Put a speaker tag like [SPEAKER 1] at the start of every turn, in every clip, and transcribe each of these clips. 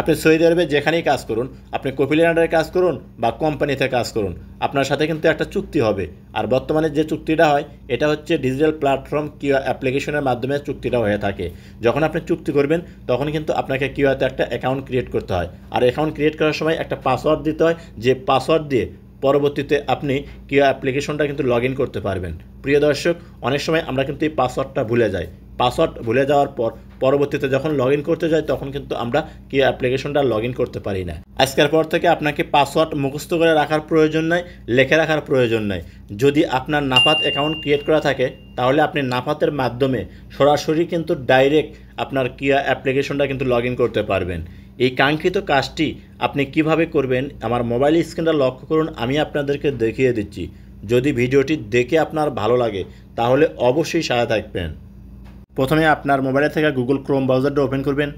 [SPEAKER 1] আপনি সৌদি আরবে যেখানেই কাজ করুন, আপনি কপিলের আন্ডারে কাজ করুন বা কোম্পানিতে কাজ করুন, আপনার সাথে কিন্তু একটা চুক্তি হবে। আর বর্তমানে যে চুক্তিটা হয় এটা হচ্ছে ডিজিটাল প্ল্যাটফর্ম কিউআর অ্যাপ্লিকেশনের মাধ্যমে চুক্তিটা হয়ে থাকে। যখন আপনি চুক্তি করবেন তখন কিন্তু আপনাকে কিউআরতে একটা অ্যাকাউন্ট ক্রিয়েট করতে হয়। আর অ্যাকাউন্ট ক্রিয়েট করার সময় একটা পাসওয়ার্ড দিতে হয়, যে পাসওয়ার্ড দিয়ে পরবর্তীতে আপনি কিউআর অ্যাপ্লিকেশনটা কিন্তু লগ ইন করতে পারবেন। প্রিয় দর্শক, অনেক সময় আমরা কিন্তু এই পাসওয়ার্ডটা ভুলে যাই। পাসওয়ার্ড ভুলে যাওয়ার পর পরবর্তীতে যখন লগ ইন করতে যাই তখন কিন্তু আমরা কি অ্যাপ্লিকেশনটা লগ ইন করতে পারি না। আজকের পর থেকে আপনাকে পাসওয়ার্ড মুখস্থ করে রাখার প্রয়োজন নাই, লিখে রাখার প্রয়োজন নাই। যদি আপনার নাফাত অ্যাকাউন্ট ক্রিয়েট করা থাকে তাহলে আপনি নাফাতের মাধ্যমে সরাসরি কিন্তু ডাইরেক্ট আপনার কিয়া অ্যাপ্লিকেশনটা কিন্তু লগ ইন করতে পারবেন। এই কাঙ্ক্ষিত কাজটি আপনি কিভাবে করবেন আমার মোবাইল স্ক্রিনটা লক্ষ্য করুন, আমি আপনাদেরকে দেখিয়ে দিচ্ছি। যদি ভিডিওটি দেখে আপনার ভালো লাগে তাহলে অবশ্যই সাথে থাকবেন। প্রথমে আপনার মোবাইলে থেকে গুগল ক্রোম ব্রাউজারটা ওপেন করবেন।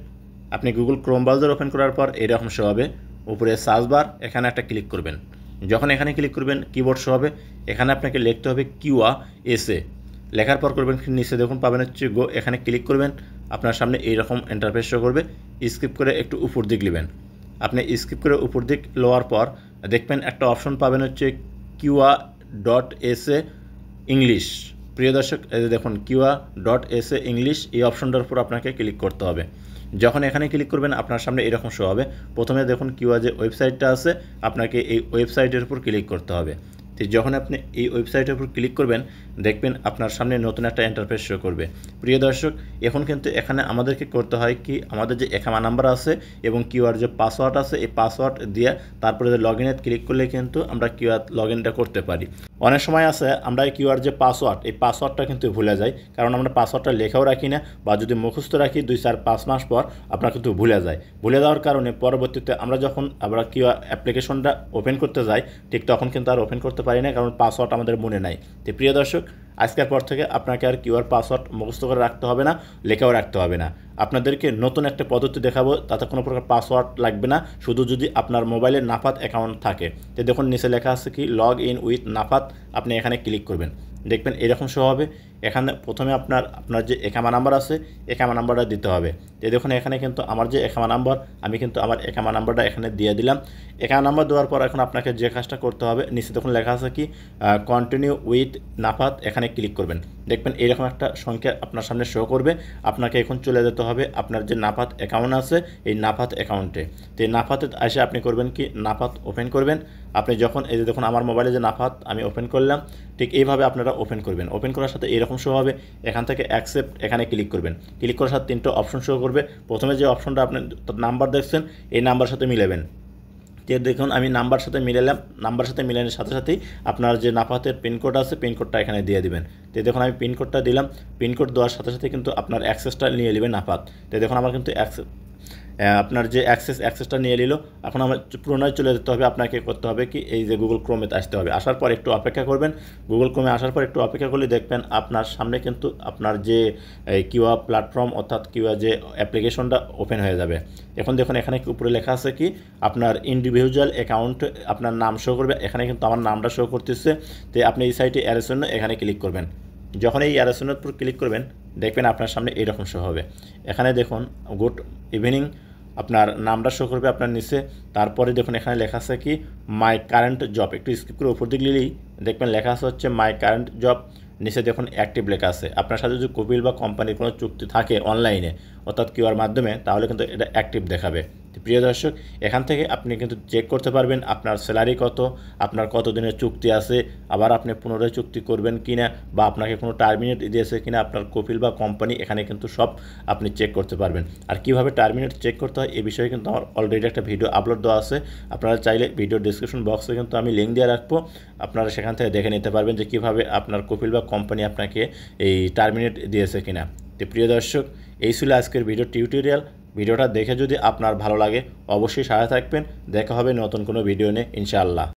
[SPEAKER 1] আপনি গুগল ক্রোম ব্রাউজার ওপেন করার পর এরকম শো হবে, উপরে সার্চ বার, এখানে একটা ক্লিক করবেন। যখন এখানে ক্লিক করবেন কিবোর্ড শো হবে, এখানে আপনাকে লিখতে হবে QA লেখার পর করবেন নিচে দেখুন পাবেন হচ্ছে গো, এখানে ক্লিক করবেন। আপনার সামনে এইরকম ইন্টারফেস শো করবে, স্কিপ করে একটু উপর দিক নেবেন। আপনি স্কিপ করে উপর দিক লওয়ার পর দেখবেন একটা অপশন পাবেন হচ্ছে QA.SA ইংলিশ। প্রিয় দর্শক, এই যে দেখুন QA.SA ইংলিশ, এই অপশনটার উপর আপনাকে ক্লিক করতে হবে। যখন এখানে ক্লিক করবেন আপনার সামনে এরকম শো হবে। প্রথমে দেখুন কিউআ যে ওয়েবসাইটটা আছে, আপনাকে এই ওয়েবসাইটের উপর ক্লিক করতে হবে। তো যখন আপনি এই ওয়েবসাইটের উপর ক্লিক করবেন দেখবেন আপনার সামনে নতুন একটা ইন্টারফেস শো করবে। প্রিয় দর্শক, এখন কিন্তু এখানে আমাদেরকে করতে হয় কি, আমাদের যে একামা নাম্বার আছে এবং কিউআর যে পাসওয়ার্ড আছে, এই পাসওয়ার্ড দিয়ে তারপরে যে লগ ইনে ক্লিক করলে কিন্তু আমরা কিউআর লগ ইনটা করতে পারি। অনেক সময় আছে আমরা এই কিউআর যে পাসওয়ার্ড, এই পাসওয়ার্ডটা কিন্তু ভুলে যাই, কারণ আমরা পাসওয়ার্ডটা লেখাও রাখি না, বা যদি মুখস্থ রাখি 2-4-5 মাস পর আপনার কিন্তু ভুলে যায়। ভুলে যাওয়ার কারণে পরবর্তীতে আমরা কিউআর অ্যাপ্লিকেশনটা ওপেন করতে যাই, ঠিক তখন কিন্তু আর ওপেন করতে পারি না, কারণ পাসওয়ার্ড আমাদের মনে নাই। তো প্রিয় দর্শক, আজকের পর থেকে আপনাকে আর কিউআর পাসওয়ার্ড মুখস্থ করে রাখতে হবে না, লেখাও রাখতে হবে না। আপনাদেরকে নতুন একটা পদ্ধতি দেখাবো, তাতে কোনো প্রকার পাসওয়ার্ড লাগবে না, শুধু যদি আপনার মোবাইলে নাফাত অ্যাকাউন্ট থাকে। তো দেখুন নিচে লেখা আছে কি লগ ইন উইথ নাফাত, আপনি এখানে ক্লিক করবেন। দেখবেন এরকম শো হবে। এখানে প্রথমে আপনার যে একামা নাম্বার আছে, একামা নাম্বারটা দিতে হবে। তো দেখুন এখানে কিন্তু আমার যে একামা নাম্বার, আমি কিন্তু আমার একামা নাম্বারটা এখানে দিয়ে দিলাম। একামা নাম্বার দেওয়ার পর এখন আপনাকে যে কাজটা করতে হবে, নিচে দেখুন লেখা আছে কি কন্টিনিউ উইথ নাফাত, এখানে ক্লিক করবেন। দেখবেন এরকম একটা সংখ্যা আপনার সামনে শো করবে। আপনাকে এখন চলে যেতে হবে আপনার যে নাফাত অ্যাকাউন্ট আছে, এই নাফাত অ্যাকাউন্টে। তো এই নাফাতে এসে আপনি করবেন কি, নাফাত ওপেন করবেন। আপনি যখন এই যে দেখুন আমার মোবাইলে যে নাফাত আমি ওপেন করলাম, ঠিক এইভাবে আপনারা ওপেন করবেন। ওপেন করার সাথে এরকম শো হবে, এখান থেকে অ্যাকসেপ্ট, এখানে ক্লিক করবেন। ক্লিক করার সাথে 3টা অপশন শো করবে। প্রথমে যে অপশনটা আপনি নাম্বার দেখছেন, এই নাম্বার সাথে মিলাবেন। যে দেখুন আমি নাম্বার সাথে মিলালাম, নাম্বার সাথে মিলানোর সাথে সাথেই আপনার যে নাফাতের পিনকোড আছে, পিনকোডটা এখানে দিয়ে দিবেন। তো দেখুন আমি পিনকোডটা দিলাম, পিনকোড দেওয়ার সাথে সাথে কিন্তু আপনার অ্যাক্সেসটা নিয়ে নেবে নাফাত। তো দেখুন আমার কিন্তু আপনার যে অ্যাক্সেসটা নিয়ে নিল। এখন আমার পুনরায় চলে যেতে হবে, আপনাকে করতে হবে কি, এই যে গুগল ক্রোমেতে আসতে হবে। আসার পর একটু অপেক্ষা করবেন। গুগল ক্রোমে আসার পর একটু অপেক্ষা করলে দেখবেন আপনার সামনে কিন্তু আপনার যে কিউআর প্ল্যাটফর্ম অর্থাৎ কিউআর যে অ্যাপ্লিকেশনটা ওপেন হয়ে যাবে। এখন দেখুন এখানে উপরে লেখা আছে কি আপনার ইন্ডিভিজুয়াল অ্যাকাউন্ট, আপনার নাম শো করবে। এখানে কিন্তু আমার নামটা শো করতেছে। তো আপনি এই সাইটে এর জন্য এখানে ক্লিক করবেন। যখন এই অ্যারেশনের উপর ক্লিক করবেন দেখবেন আপনার সামনে এইরকম শো হবে। এখানে দেখুন গুড ইভিনিং, আপনার নামটা শো করবে আপনার নিচে। তারপরে দেখুন এখানে লেখা আছে কি মাই কারেন্ট জব, একটু স্কিপ করে উপর দিকে নিলেই দেখবেন লেখা আছে হচ্ছে মাই কারেন্ট জব। নিচে দেখুন অ্যাক্টিভ লেখা আছে। আপনার সাথে যদি কপিল বা কোম্পানির কোনো চুক্তি থাকে অনলাইনে অর্থাৎ কিউআর মাধ্যমে, তাহলে কিন্তু এটা অ্যাক্টিভ দেখাবে। প্রিয় দর্শক, এখান থেকে আপনি কিন্তু চেক করতে পারবেন আপনার স্যালারি কত, আপনার কত দিনের চুক্তি আছে, আবার আপনি পুনরায় চুক্তি করবেন কিনা, বা আপনাকে কোনো টার্মিনেট দিয়েছে কিনা আপনার কপিল বা কোম্পানি, এখানে কিন্তু সব আপনি চেক করতে পারবেন। আর কিভাবে টার্মিনেট চেক করতে হয় এ বিষয়ে কিন্তু আমার অলরেডি একটা ভিডিও আপলোড দেওয়া আছে। আপনারা চাইলে ভিডিও ডিসক্রিপশন বক্সে কিন্তু আমি লিঙ্ক দিয়ে রাখবো, আপনারা সেখান থেকে দেখে নিতে পারবেন যে কীভাবে আপনার কপিল বা কোম্পানি আপনাকে এই টার্মিনেট দিয়েছে কিনা। তো প্রিয় দর্শক, এই ছিল আজকের ভিডিও টিউটোরিয়াল। ভিডিওটা দেখে যদি আপনার ভালো লাগে অবশ্যই সাথে থাকবেন। দেখা হবে নতুন কোনো ভিডিও নিয়ে ইনশাআল্লাহ।